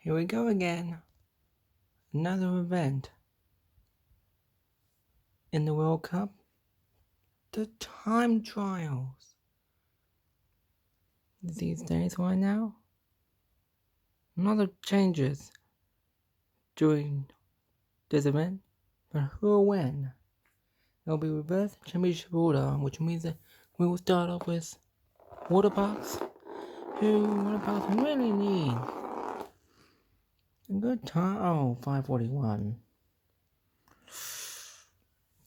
Here we go again. Another event in the World Cup. The time trials. These days right now. Another changes during this event. But who will win? It'll be reverse championship order, which means that we will start off with water parks. Water parks really need a good time. Oh, 541.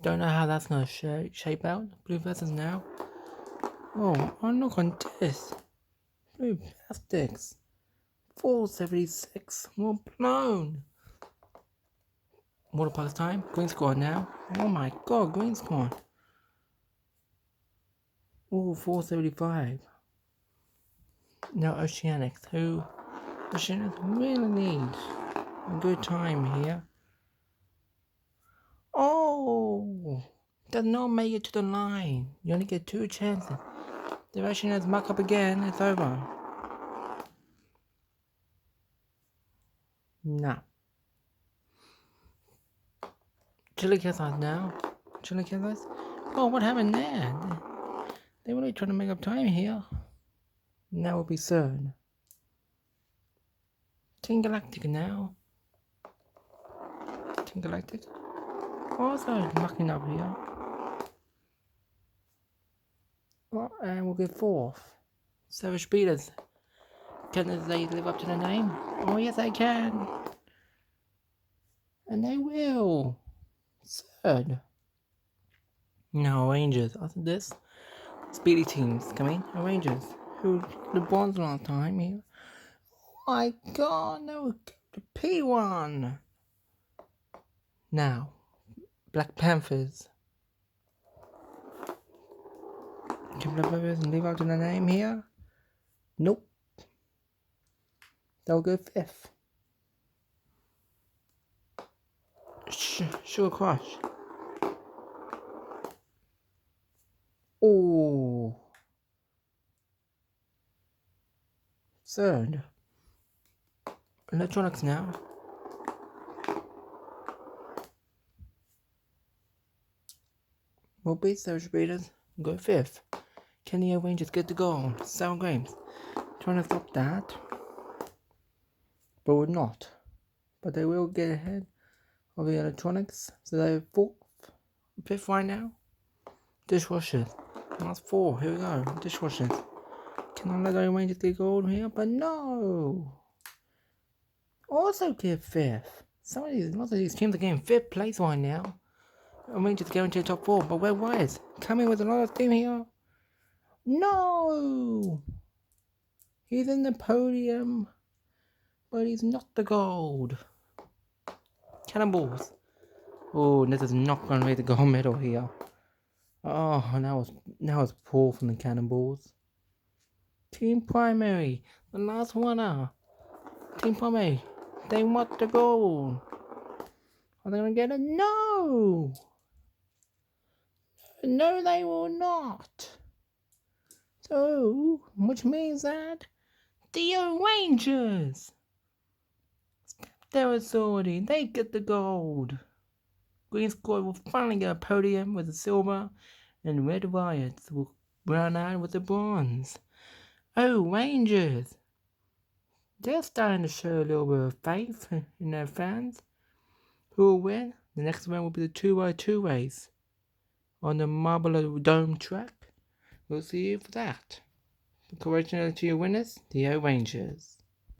Don't know how that's gonna shape out. Blue versus now. Oh, look on this. Blue plastics. 476. Well blown. Water parks time. Green score now. Oh my god, green score. Oh, 475. Now Oceanics. Oceanics really needs a good time here. Oh, does not make it to the line. You only get 2 chances. The Oceanics muck up again. It's over. No. Chili Cathars now. Chili Cathars. Oh, what happened there? They're really trying to make up time here. Now will be CERN. Team Galactic now. Team Galactic. Also mucking up here. Well, and we'll get 4th. Savage Beaters. Can they live up to the name? Oh yes they can. And they will. 3rd. No, Rangers. After this, Speedy teams coming. Rangers. Who the bronze last time here. Oh my god, no, the P1. Now, Black Panthers. Can Black Panthers live up to the name here? Nope. They'll go 5th. Sugar Crush. Oh. 3rd. Electronics now. Will beat Savage Breeders. Go 5th. Kenny Rangers get the goal. 7 games. Trying to stop that. But would not. But they will get ahead of the Electronics. So they're 4th. 5th right now. Dishwashers. That's 4. Here we go. Dishwashers. Can I let the Rangers get gold here? But no. Also get 5th. Lots of these teams are getting 5th place right now. Rangers going to the top 4. But where Wyatt? Coming with a lot of team here. No. He's in the podium. But he's not the gold. Cannonballs. Oh, this is not going to be the gold medal here. Oh, that was poor from the Cannonballs. Team Primary, the last winner. Team Primary, they want the gold. Are they going to get it? No! No, they will not. So, which means that the Rangers, their authority, they get the gold. Green Squad will finally get a podium with the silver, and Red Riots will run out with the bronze. Oh, Rangers! They're starting to show a little bit of faith in their fans. Who will win? The next round will be the 2x2 race on the Marble Dome track. We'll see you for that. Congratulations to your winners, the Rangers.